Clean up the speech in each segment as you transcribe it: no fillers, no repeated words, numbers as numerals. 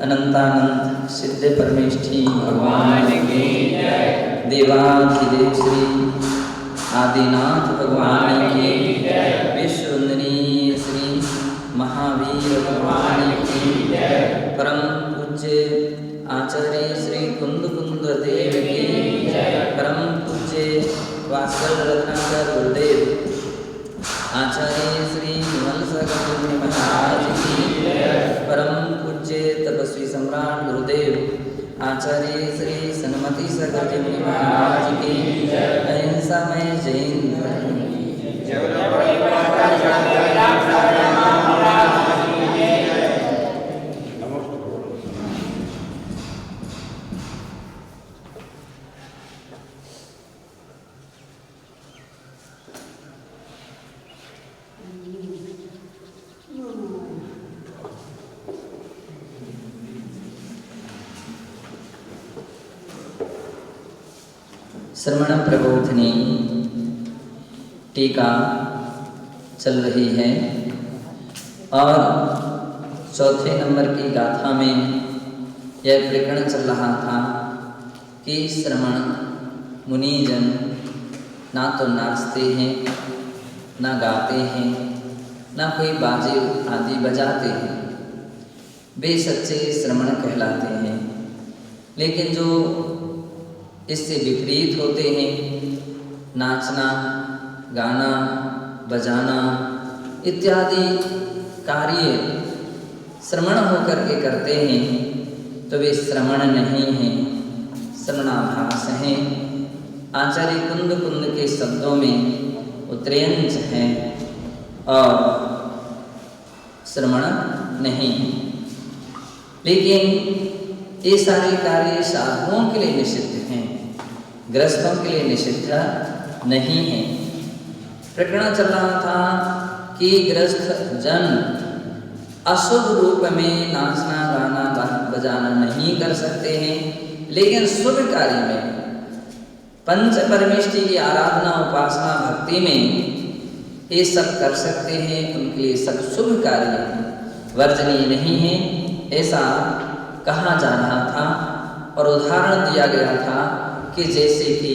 अनंतानंद सिद्ध परमेष्ठी भगवान की जय। देवाधिदेव श्री आदिनाथ भगवान की जय। विश्ववंदनीय श्री महावीर भगवान की जय। परम पूज्य आचार्य श्री कुंद कुंद देव की जय। परम पूज्य वात्सल रत्नाकर गुरुदेव आचार्य श्री विमल सागर महाराज की जय। परम पूज्य तपस्वी सम्राट गुरुदेव आचार्य श्री सन्मति सागर जी महाराज की जय। अहिंसामय जैन धर्म की श्रवण प्रबोधिनी टीका चल रही है और चौथे नंबर की गाथा में यह प्रकरण चल रहा था कि श्रवण मुनिजन ना तो नाचते हैं, ना गाते हैं, ना कोई बाजे आदि बजाते हैं, वे सच्चे श्रवण कहलाते हैं। लेकिन जो इससे विपरीत होते हैं, नाचना, गाना, बजाना इत्यादि कार्य श्रवण होकर के करते हैं, तो वे श्रवण नहीं हैं, श्रवणाभास हैं। आचार्य कुंद कुंद के शब्दों में उत्रयंच है और श्रवण नहीं। लेकिन ये सारे कार्य साधुओं के लिए निषिद्ध हैं, गृहस्थों के लिए निषिद्ध नहीं है। प्रकरण चल रहा था कि गृहस्थ जन अशुभ रूप में नाचना, गाना, बजाना नहीं कर सकते हैं, लेकिन शुभ कार्य में पंच परमेष्ठी की आराधना, उपासना, भक्ति में ये सब कर सकते हैं। उनके लिए सब शुभ कार्य वर्जनीय नहीं है, ऐसा कहा जा रहा था। और उदाहरण दिया गया था कि जैसे कि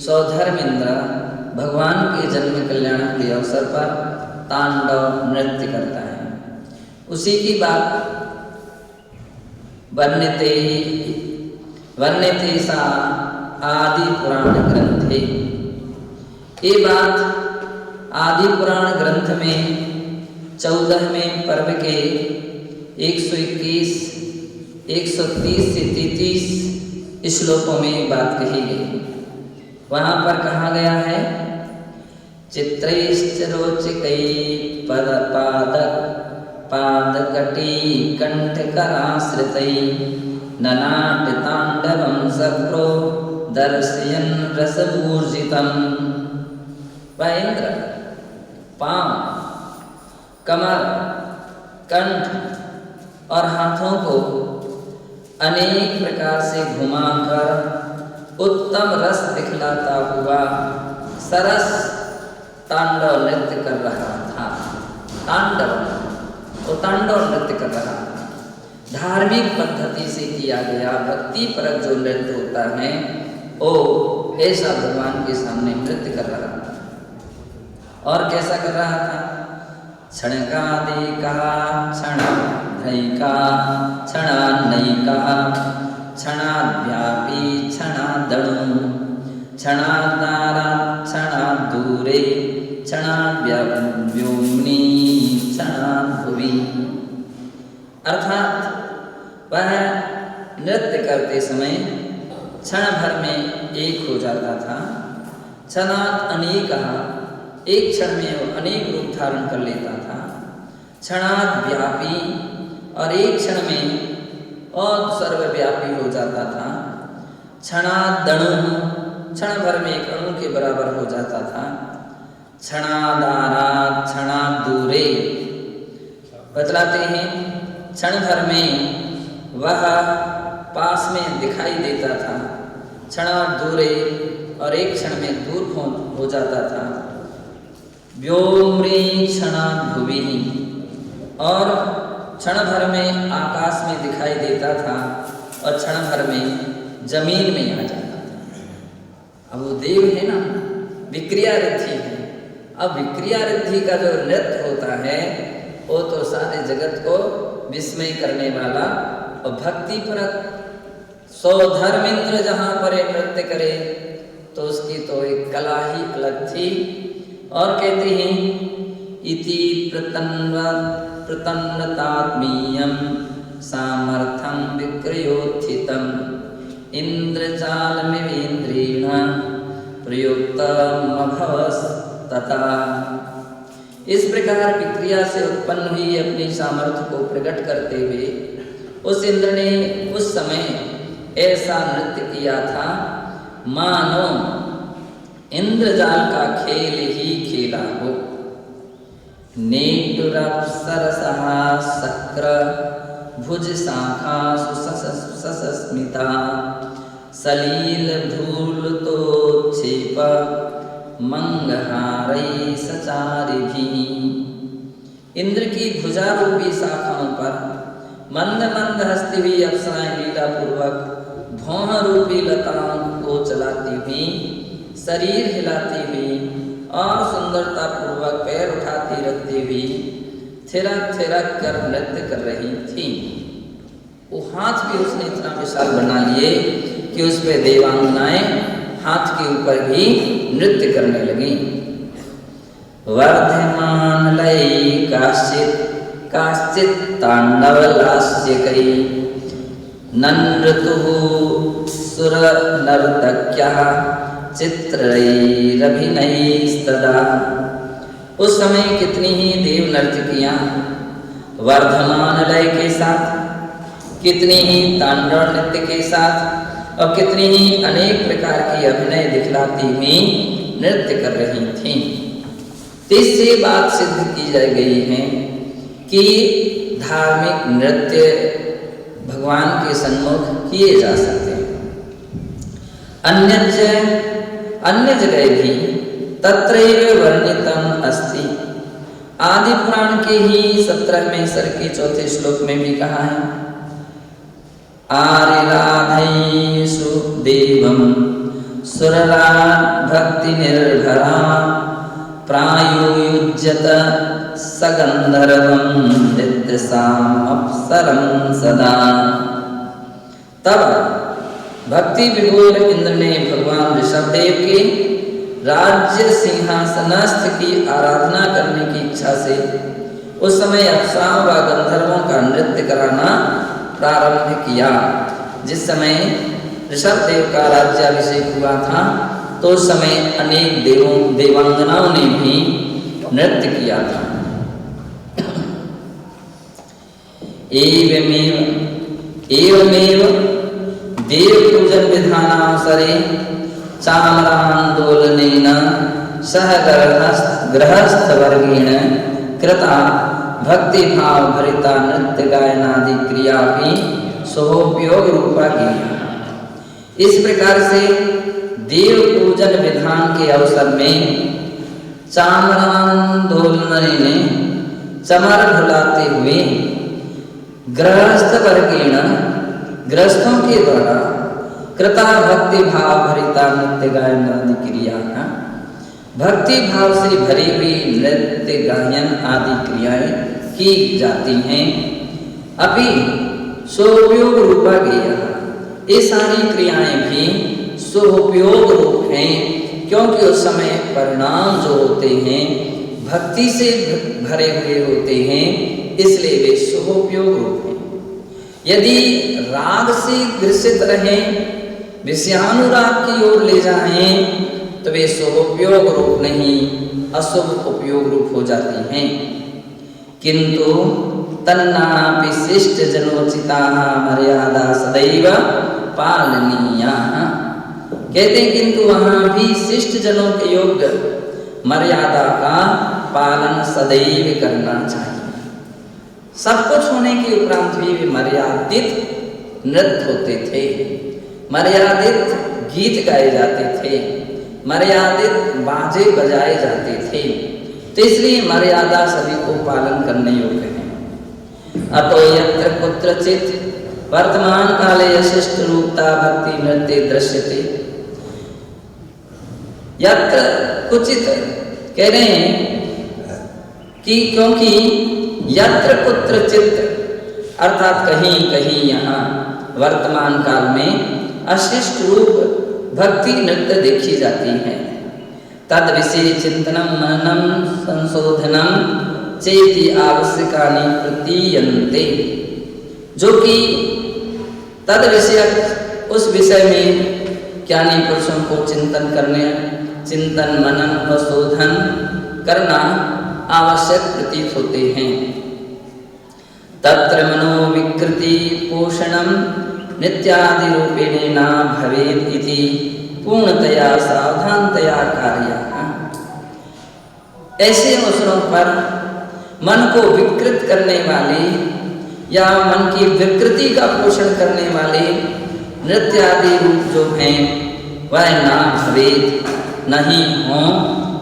सौधर्मेंद्र भगवान के जन्म कल्याण के अवसर पर तांडव नृत्य करता है, उसी की बात वर्णिते सा आदि पुराण ग्रंथे। ये बात आदि पुराण ग्रंथ में 14वें पर्व के 121, 130 से 33 श्लोकों में बात कही गई। वहाँ पर कहा गया है, चित्रैश्च रोचकै पादकटी कंठकराश्रितै ननाट्यतांडवं सप्रो दर्शयन् रसमूर्जितम्। वह इंद्र पांव, कमर, कंठ और हाथों को अनेक प्रकार से घुमाकर उत्तम रस दिखलाता हुआ सरस तांडव नृत्य कर रहा था। तांडव नृत्य कर रहा था। धार्मिक पद्धति से किया गया भक्ति परक जो नृत्य होता है, वो ऐसा भगवान के सामने नृत्य कर रहा था। और कैसा कर रहा था? क्षणकादिका क्षणाध्यायिका क्षणान्नयिका क्षणाद्व्यापी क्षणादणु क्षणादारात् क्षणाद्दूरे क्षणाद्व्योम्नि क्षणाद्भुवि। अर्थात वह नृत्य करते समय क्षण भर में एक हो जाता था। क्षणात् अनेकः, एक क्षण में वो अनेक रूप धारण कर लेता था। क्षणाद् व्यापी, और एक क्षण में और सर्वव्यापी हो जाता था। क्षणादणु, क्षण भर में एक अणु के बराबर हो जाता था। क्षणादारात् क्षणाद्दूरे, बतलाते हैं क्षण भर में वह पास में दिखाई देता था, क्षणाद्दूरे, और एक क्षण में दूर हो जाता था। व्योम्री क्षणाद्भुवि, और क्षण भर में आकाश में दिखाई देता था और क्षण भर में जमीन में आ जाता था। अब वो देव है ना, विक्रिया रिद्धि है। अब विक्रिया रिद्धि का जो नृत्य होता है वो तो सारे जगत को विस्मय करने वाला और भक्ति परक सो धर्मेंद्र जहाँ पर नृत्य करे तो उसकी तो एक कला ही अलग थी। और कहते हैं इति प्रतन्नतात्मीयं सामर्थ्यं विक्रयोत्थितं इंद्रजालमिवेन्द्रेण प्रयुक्तमभवस्तथा। इस प्रकार विक्रिया से उत्पन्न हुई अपनी सामर्थ्य को प्रकट करते हुए उस इंद्र ने उस समय ऐसा नृत्य किया था मानो इंद्रजाल का खेल ही खेला हो। नेटुरप्सरसः शक्र भुज शाखा सुसस्मिता सलील धूलतोक्षेप मंगहारै सचारिभिः। इंद्र की भुजा रूपी शाखाओं पर मंद मंद हंसती हुई अप्सराएं लीला पूर्वक भौह रूपी लताओं को चलाती हुई, शरीर हिलाती हुई और सुंदरता पूर्वक पैर उठाती रखती हुई थिरक थिरक कर नृत्य कर रही थी। वो हाथ भी उसने इतना विशाल बना लिए कि उस पे देवांगनाएं हाथ के ऊपर भी नृत्य करने लगी। वर्धमान लय काश्चित तांडव लास्यकै ननृतुः सुर नर्तक्यः चित्रैरभिनयैस्तदा। उस समय कितनी ही देव नर्तकियां वर्धमान लय के साथ, कितनी ही तांडव नृत्य के साथ और कितनी ही अनेक प्रकार की अभिनय दिखलाती हुई नृत्य कर रही थीं। इससे बात सिद्ध की जा गई है कि धार्मिक नृत्य भगवान के सन्मुख किए जा सकते हैं। अन्य जगह भी तत्रैव वर्णितम अस्ति। आदि पुराण के ही 17वें सर्ग के 4थे श्लोक में भी कहा है आरिराधैषु देवं सुरला भक्ति निर्भरा प्रायुज्यत सगंधर्वं नित्यसाम अप्सरं सदा। तब भक्ति विभोर इंद्र ने भगवान ऋषभदेव के राज्य सिंहासनस्थ की आराधना करने की इच्छा से उस समय अप्सराओं व गंधर्वों का नृत्य कराना प्रारंभ किया। जिस समय ऋषभदेव का राज्याभिषेक हुआ था तो उस समय अनेक देवांगनाओं ने भी नृत्य किया था। एवमेव देव पूजन विधानावसरे चामरांदोलनेन सह गृहस्थवर्गेण कृता भक्ति भाव भरिता नृत्य गायनादि क्रिया भी सोपयोग रूपा गई। इस प्रकार से देव पूजन विधान के अवसर में चामरांदोलन ने चमर ढुलाते हुए गृहस्थ वर्गेण गृहस्थों के द्वारा कृता भक्ति भाव भरिता नृत्य गायन आदि क्रिया भक्ति भाव से भरी हुई नृत्य गायन आदि क्रियाएं की जाती हैं। अभी सोपयोग रूपा गया। ये सारी क्रियाएं भी सोपयोग रूप हैं क्योंकि उस समय परिणाम जो होते हैं भक्ति से भरे हुए होते हैं, इसलिए वे सोपयोग रूप हैं। यदि राग से ग्रसित रहें, विषयानुराग की ओर ले जाएं तो वे शुभोपयोग रूप नहीं अशुभ उपयोग रूप हो जाती हैं। किंतु तन्नापि शिष्ट जनोचिता मर्यादा सदैव पालनीया। कहते हैं किंतु वहां भी शिष्ट जनों के योग्य मर्यादा का पालन सदैव करना चाहिए। सब कुछ होने के उपरांत भी वे मर्यादित नृत्य होते थे, मर्यादित गीत गाए जाते थे, मर्यादित बाजे बजाए जाते थे। तो इसलिए मर्यादा सभी को पालन करने योग्य है। अतो यत्र कुत्रचित वर्तमान काले यशिष्ट रूपता भक्ति नृत्य दृश्यते। यत्र कुचित कह रहे हैं कि क्योंकि यत्र कुत्रचित अर्थात कहीं कहीं यहाँ वर्तमान काल में अशिष्ट रूप भक्ति नृत्य देखी जाती है। तद विषय चिंतनम मननम संशोधनम चेति आवश्यकानि प्रतीयन्ते। जो कि तद विषय उस विषय में ज्ञानी पुरुषों को चिंतन मनन और शोधन करना आवश्यक प्रतीत होते हैं। तत्र मनोविकृति पोषणम नित्यादि रूपेण न भवेत् इति पूर्णतया सावधानतया कार्य। ऐसे अवसरों पर मन को विकृत करने वाले या मन की विकृति का पोषण करने वाले नृत्य आदि रूप जो हैं वह ना भवेत् नहीं हो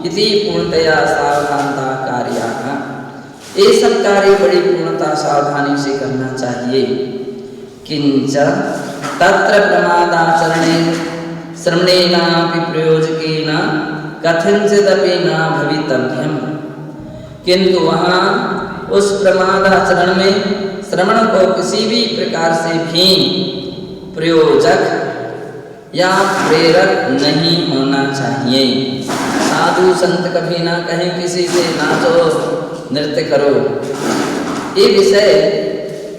इति पूर्णतया सावधानता कार्य। ये सब कार्य बड़ी पूर्णता सावधानी से करना चाहिए। किंच तत्र प्रमादाचरणे श्रवणेनापि प्रयोजकेन कथंचिदपि न भवितव्यम्। किंतु वहाँ उस प्रमादाचरण में श्रवण को किसी भी प्रकार से भी प्रयोजक या प्रेरक नहीं होना चाहिए। साधु संत कभी ना कहें किसी से नाचो नृत्य करो, ये विषय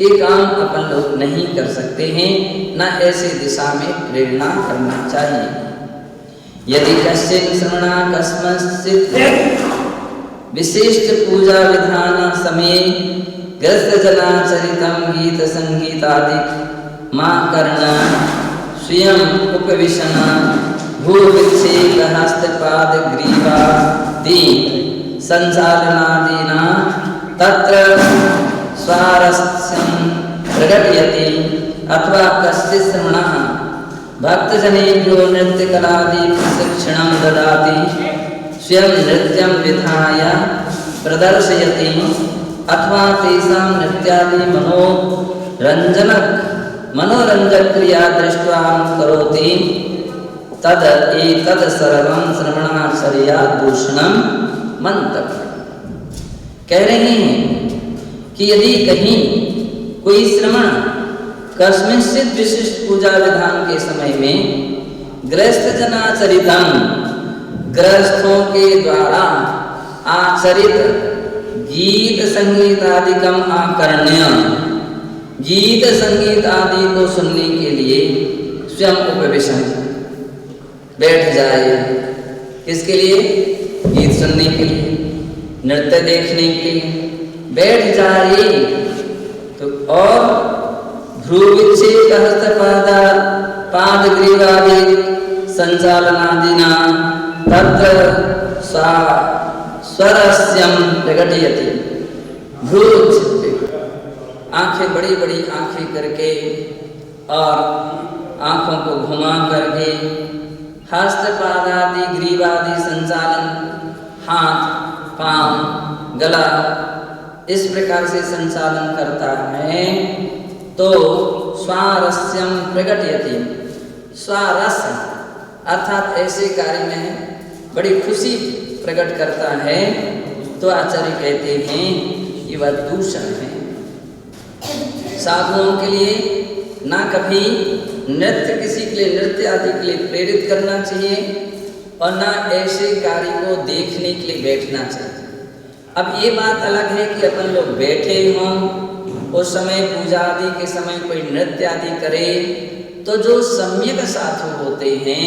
ये काम अपन लोग नहीं कर सकते हैं, न ऐसी दिशा में प्रेरणा करना चाहिए। यदि कश्चित् श्रवणा कस्मश्चित् विशिष्ट पूजा विधान समय ग्रस्त जना चरितम गीत संगीतादि मां कर्ण स्वयं उपविशन भूविक्षेप हस्तपाद ग्रीवादि संचालनादीना तत्र स्वारस्यं प्रकटयति। अथवा कश्चित् श्रवणः भक्तजनेभ्यो नृत्यकलादि प्रशिक्षणं ददाति, स्वयं नृत्यं विधाय प्रदर्शयति, अथवा तेषां नृत्यादि मनोरंजक क्रिया दृष्ट्वा करोति, तद एतद् सर्वं श्रवणाचर्या दूषणं मंतव्यम्। कह रहे हैं कि यदि कहीं कोई श्रवण कस्मिंश्चित् विशिष्ट पूजा विधान के समय में गृहस्थ जनाचरितम गृहस्थों के द्वारा आचरित गीत संगीत आदिकम आकर्ण्य गीत संगीत आदि को सुनने के लिए स्वयं उपवेशन बैठ जाए। किसके लिए? गीत सुनने के लिए, नृत्य देखने के लिए बैठ जाए। तो और भ्रूविच्छेद पाद ग्रीवादि संचालनादिना तत्र स्वरस्यं प्रकटयति। आंखें बड़ी बड़ी आंखें करके और आंखों को घुमा करके हस्तपादादि ग्रीवादि संचालन, हाथ पांव गला इस प्रकार से संचालन करता है तो स्वारस्यं प्रकटयति। स्वारस्य अर्थात ऐसे कार्य में बड़ी खुशी प्रकट करता है तो आचार्य कहते हैं कि वह दूषण है। साधुओं के लिए ना कभी नृत्य किसी के लिए नृत्य आदि के लिए प्रेरित करना चाहिए और ना ऐसे कार्य को देखने के लिए बैठना चाहिए। अब ये बात अलग है कि अपन लोग बैठे हों उस समय पूजा आदि के समय कोई नृत्य आदि करे तो जो सम्यक साधु होते हैं,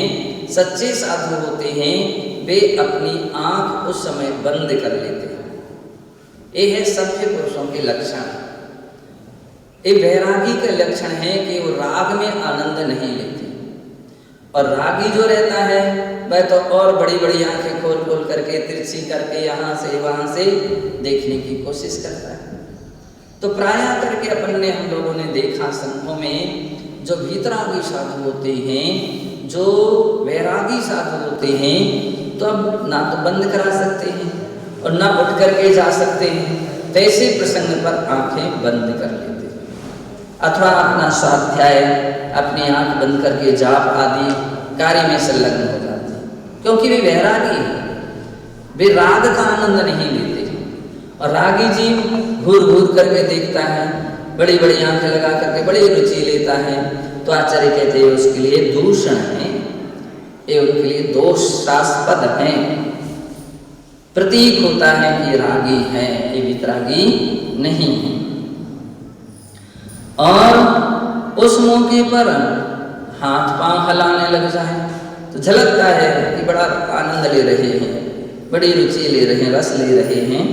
सच्चे साधु होते हैं, वे अपनी आंख उस समय बंद कर लेते हैं। ये है सभ्य पुरुषों के लक्षण। ये वैरागी का लक्षण है कि वो राग में आनंद नहीं लेते और रागी जो रहता है वह तो और बड़ी बड़ी आंखें खोल खोल करके तिरछी करके यहाँ से वहाँ से देखने की कोशिश करता है। तो प्रायः करके अपन ने हम लोगों ने देखा संघों में जो भीतरागी साधु होते हैं, जो वैरागी साधु होते हैं, तो अब ना तो बंद करा सकते हैं और ना उठ करके जा सकते हैं तैसे प्रसंग पर आंखें बंद कर लेते अथवा अपना स्वाध्याय अपनी आंख बंद करके जाप आदि कार्य में संलग्न हो जाते, क्योंकि वे वैरागी हैं, वे राग का आनंद नहीं लेते। और रागी जीव घूर घूर करके देखता है, बड़ी बड़ी आंखें लगा करके बड़ी रुचि लेता है, तो आचार्य कहते हैं उसके लिए दूषण है, ये उनके लिए दोषास्पद है, प्रतीक होता है कि रागी है, ये वितरागी नहीं है। और उस मौके पर हाथ पांव हिलाने लग जाए तो झलकता है कि बड़ा आनंद ले रहे हैं, बड़ी रुचि ले रहे हैं, रस ले रहे हैं।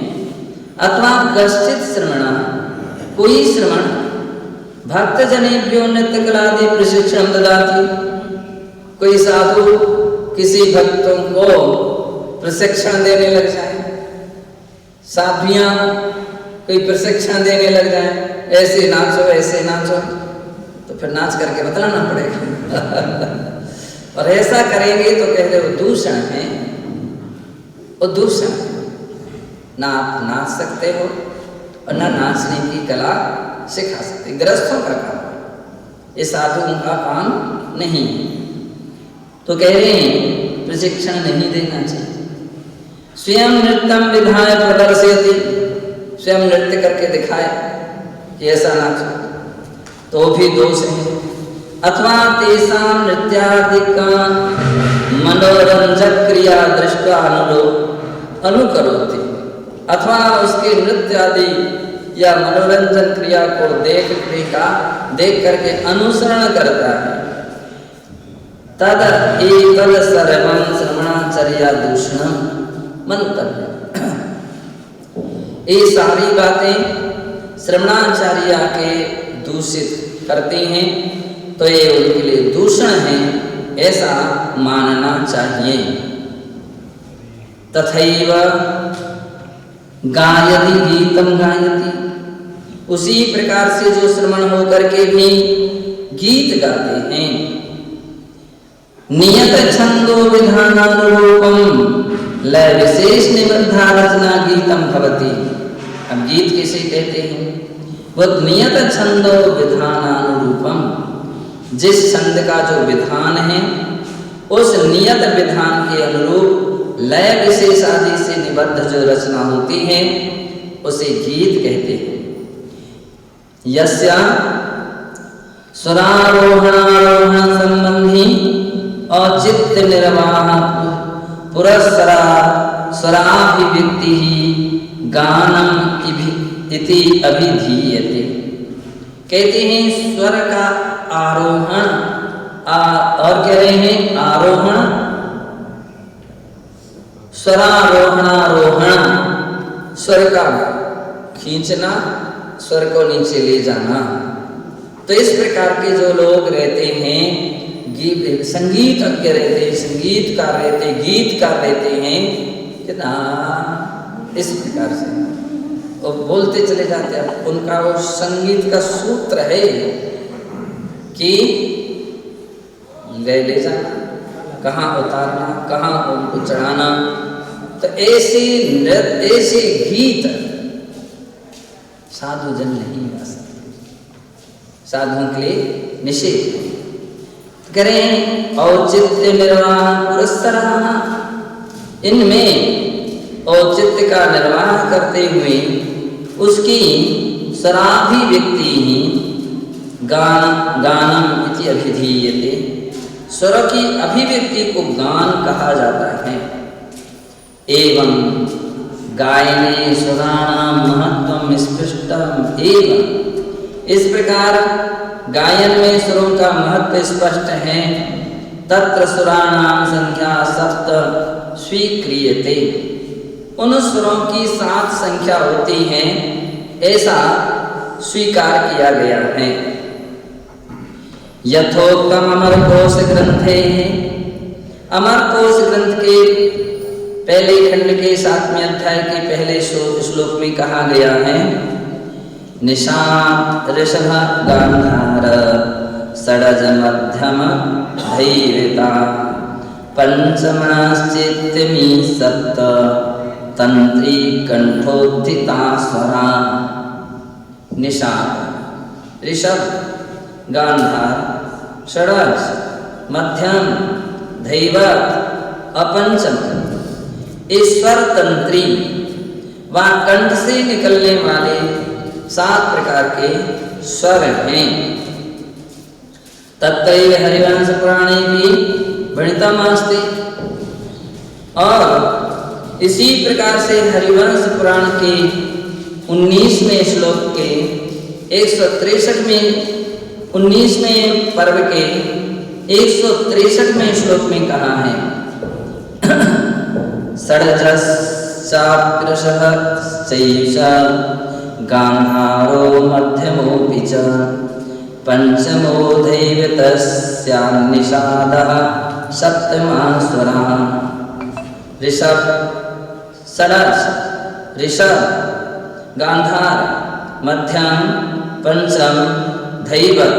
अथवा कश्चित श्रवण, कोई श्रवण भक्त जनेभ्यो नृत्य कलादि प्रशिक्षण ददाति, कोई साधु किसी भक्तों को प्रशिक्षण देने लग जाए, साधियां कोई प्रशिक्षण देने लग जाए, ऐसे नाचो ऐसे नाचो, तो फिर नाच करके बतलाना पड़ेगा। और ऐसा करेंगे तो कहते वो दूषण है, वो दूषण है। ना आप नाच सकते हो और ना नाचने की कला सिखा सकते, गृहस्थों का काम है, ये साधुओं का काम नहीं है। तो कह रहे हैं प्रशिक्षण नहीं देना चाहिए। स्वयं नृत्यम विधाय प्रदर्शयति, स्वयं नृत्य करके दिखाए कि ऐसा नाचो, तो भी दोष है। अथवा तेषां नृत्यादिका मनोरंजक क्रिया दृष्टा अनुकरोति, अथवा उसके नृत्य आदि या मनोरंजन क्रिया को देख करके अनुसरण करता है, तद एतद सर्वं श्रवणाचर्या दूषणम मंतव्य। ये सारी बातें श्रवणाचार्य के दूषित करती हैं, तो ये उनके लिए दूषण है, ऐसा मानना चाहिए। तथैव गायति गीतम गायति, उसी प्रकार से जो श्रवण होकर के भी गीत गाते हैं, नियत छंदो विधानानुरूपम लय विशेष निबद्धा रचना गीतम भवति। अब गीत किसे कहते हैं? वो नियत छंदो विधानानुरूपम, जिस छंद का जो विधान है उस नियत विधान के अनुरूप लय विशेष आदि से निबद्ध जो रचना होती है उसे गीत कहते हैं। यस्या स्वरारोहणारोहण संबंधी औचित्य निर्वाह पुरस्सरा स्वराभिव्यक्ति गानम इति अभिधीयते। कहते हैं स्वर का आरोहण, और कह रहे हैं आरोहण, स्वरारोहणारोहण, स्वर का खींचना, स्वर को नीचे ले जाना। तो इस प्रकार के जो लोग रहते हैं, संगीतज्ञ रहते हैं, संगीतकार रहते हैं, गीतकार रहते हैं, कितना इस प्रकार से वो बोलते चले जाते हैं। उनका वो संगीत का सूत्र है कि ले जाना, कहाँ उतारना, कहाँ उनको चढ़ाना। तो ऐसे गीत साधु जन नहीं गा सकते, साधुओं के लिए निषेध करें। औचित्य निर्वाह पुरस्सरा, इनमें औचित्य का निर्वाह करते हुए उसकी स्वराभिव्यक्ति ही गानम इति अभिधीयते, स्वर की अभिव्यक्ति को गान कहा जाता है। एवं गायने स्वराणाम महत्वम स्पष्टम एवं, इस प्रकार गायन में स्वरों का महत्व स्पष्ट है। तत्र सुराणाम संख्या सप्त स्वीक्रियते, उन स्वरों की 7 संख्या होती है, ऐसा स्वीकार किया गया है। यथोक्तम अमरकोश ग्रंथे, अमरकोश ग्रंथ के पहले खंड के 7वें अध्याय के पहले श्लोक में कहा गया है, निशा ऋषभ गांधार षडज मध्यम धैर्यता पंचमाश्चित्तमी सप्त तंत्री कंठोत्थिता स्वरा। निषाद, ऋषभ, गांधार, षडज, मध्यम, धैवत, अपंचम। ईश्वर तंत्री व कंठ से निकलने वाले 7 प्रकार के स्वर हैं। तत्रैव हरिवंश पुराणे भी भणितमस्ति। और इसी प्रकार से हरिवंश पुराण के 19वें श्लोक के 19वें पर्व के 163वें श्लोक में कहा है, षडजश्चाप्यशः चैष गांधारो मध्यमोऽपि च पंचमो दैवतस्यान्निषादः सप्तमा स्वरः। ऋषभ, षडज, ऋषभ, गांधार, मध्यम, पंचम, धैवत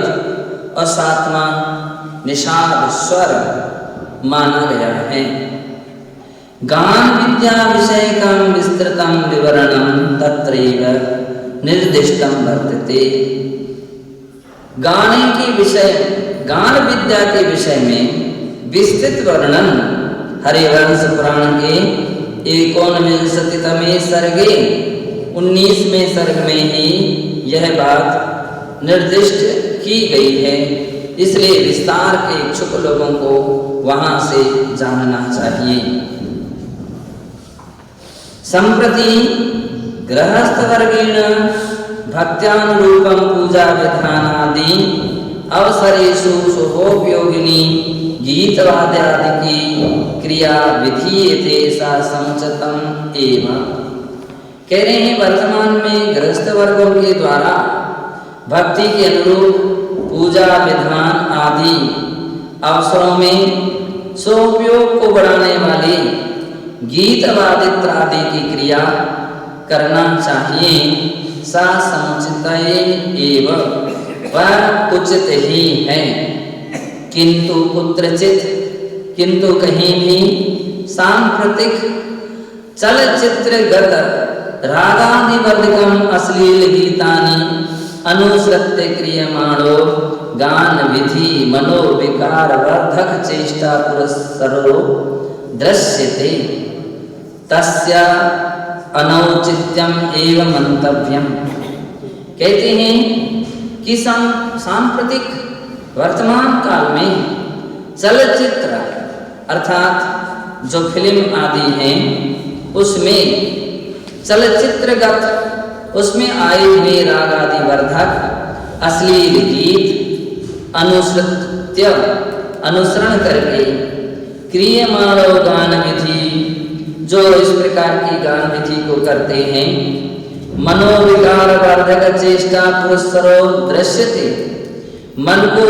और 7वां निषाद स्वर माना गया है। गान विद्या विषयकं विस्तृतं विवरणं तत्रैव निर्दिष्टं वर्तते। गान विद्या के विषय में विस्तृत वर्णन हरिवंश पुराण के 51वें सर्गे 19वें सर्ग में ही यह बात निर्दिष्ट की गई है। इसलिए विस्तार के इच्छुक लोगों को वहां से जानना चाहिए। संप्रति गृहस्थवर्गेण भक्त्यानुरूपं पूजा विधानादि अवसरेषु शुभोपयोगिनी गीतवाद्यादि की क्रिया विधीयते सा समुचितम् एव। कह रहे हैं वर्तमान में गृहस्थ वर्गों के द्वारा भक्ति के अनुरूप पूजा विधान आदि अवसरों में स्वोपयोग को बढ़ाने वाली गीत वादित्र आदि की क्रिया करना चाहिए। सा समुचित एव, वह उचित ही है। किंतु कहीं भी सांप्रतिक चलचित्रगत रागादिवर्धकम अश्लील गीतानि अनुसृत्य क्रियमाणो गान विधि मनोविकार वर्धक चेष्टा पुरस्सरो दृश्यते तस्य अनौचित्यम एव मंतव्यम। कहते हैं कि सांप्रतिक वर्तमान काल में चलचित्र अर्थात जो फिल्म आदि हैं उसमें चलचित्रगत उसमें आए हुए राग आदि वर्धक अश्लील गीत अनुसरण करके क्रियमाणो गान विधि, जो इस प्रकार की गान विधि को करते हैं, मनोविकार वर्धक चेष्टा पुरस्सरो दृश्यते, मन को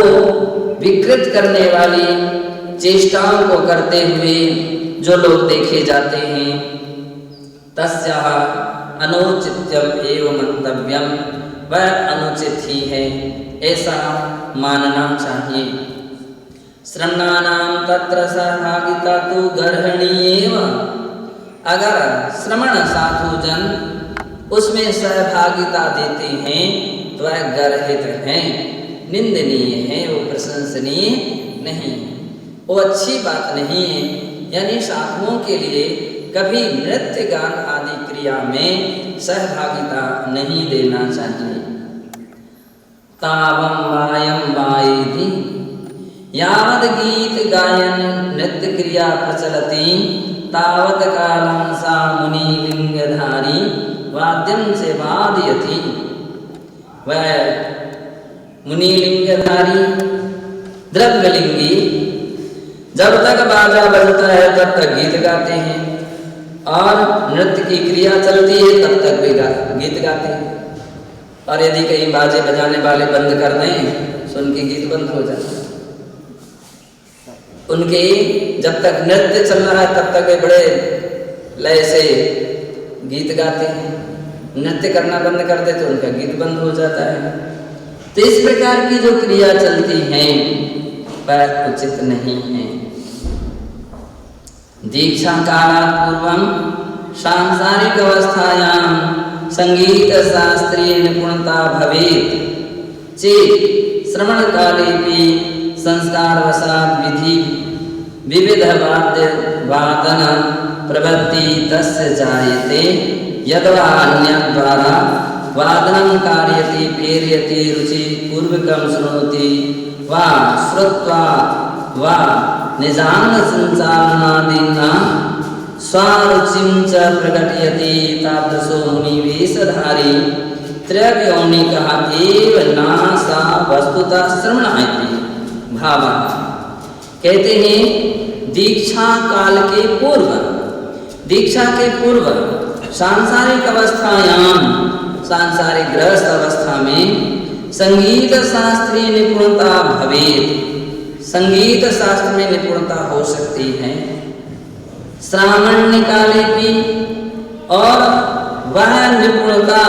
विकृत करने वाली चेष्टाओं को करते हुए जो लोग देखे जाते हैं, तस्याः अनुचित्यम एवं मंतव्यम, वह अनुचित ही है, ऐसा मानना चाहिए। श्रमणानां तत्र सहभागिता तु गर्हणीयेव, अगर श्रमण साधु जन उसमें सहभागिता देते हैं तो वह गर्हित है, निंदनीय है, वो प्रशंसनीय नहीं, वो अच्छी बात नहीं है। यानी साधुओं के लिए कभी नृत्य गान आदि क्रिया में सहभागिता नहीं देना चाहिए। तावं वायं वायेति यावद गीत गायन नृत्य क्रिया प्रचलति तावत कालं सा मुनिलिंगधारी वाद्यं से वादयति। वह मुनिलिंगधारी द्रव्यलिंगी जब तक बाजा बजता है तब तक गीत गाते हैं, और नृत्य की क्रिया चलती है तब तक भी गीत गाते हैं। और यदि कहीं बाजे बजाने वाले बंद कर दें तो उनके गीत बंद हो जाते हैं। उनके जब तक नृत्य चल रहा है तब तक वे बड़े लय से गीत गाते हैं, नृत्य करना बंद कर दे तो उनका गीत बंद हो जाता है। तो इस प्रकार की जो क्रिया चलती है वह उचित नहीं है। दीक्षा कालात् पूर्वं सांसारिक अवस्थायां संगीत शास्त्रीय निपुणता भवेत् चेत् श्रवण कालेपि संस्कार वशात् विधि विविध वाद्य वादन प्रवृत्ति तस्य जायते यद्वा अन्यद्वारा वादनं कारयति प्रेरयति रुचि पूर्वकं शृणोति वा श्रुत्वा वा निजांग संचालनादिना स्वारुचिं च प्रकटयति तादृशो मुनिवेशधारी त्रययोनिकः एव न सा वस्तुतः श्रवणायति भावः। कहते हैं दीक्षा काल के पूर्व, दीक्षा के पूर्व सांसारिक अवस्थायाम, सांसारिक गृहस्थ अवस्था में संगीत शास्त्रीय निपुणता भवेत्, संगीत शास्त्र में निपुणता हो सकती है। श्रावण काले भी, और वह निपुणता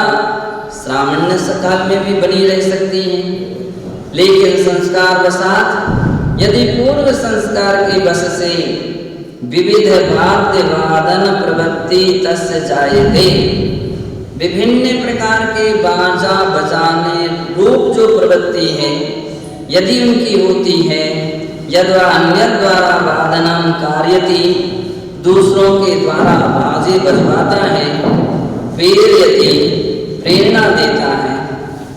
श्रावण काल में भी बनी रह सकती है, लेकिन संस्कार वशात यदि पूर्व संस्कार के वश से विविध वाद्य वादन प्रवृत्ति तस्य जायते, विभिन्न प्रकार के बाजा बजाने रूप जो प्रवृत्ति है यदि उनकी होती है, यद्वा अन्य द्वारा वादनम कार्यति, दूसरों के द्वारा बाजे बजवाता है, प्रेरयति प्रेरणा देता है,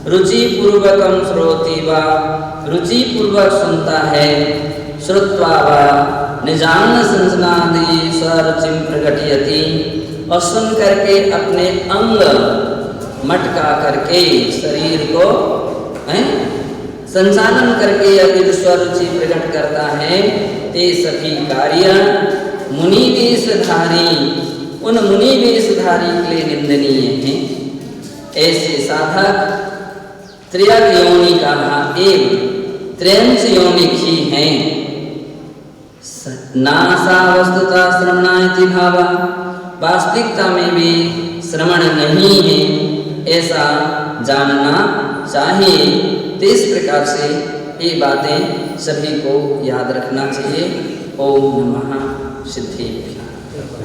रुचि पूर्वकम श्रोति वा रुचि पूर्वक सुनता है, श्रुत्वा वा निजान संजनादि स्वरुचिम प्रकटयति, और सुन करके अपने अंग मटका करके शरीर को संचालन करके यदि स्वरुचि प्रकट करता है, ते सभी कार्य मुनि वेशधारी, उन मुनि वेशधारी के लिए निंदनीय है। ऐसे साधक त्रयक योनि का एव त्रयंश योनिक ही हैं। नासा वस्तुता श्रवणायति भावा, वास्तविकता में भी श्रवण नहीं है ऐसा जानना चाहिए। तो इस प्रकार से ये बातें सभी को याद रखना चाहिए। ओम नमः सिद्धेभ्यः।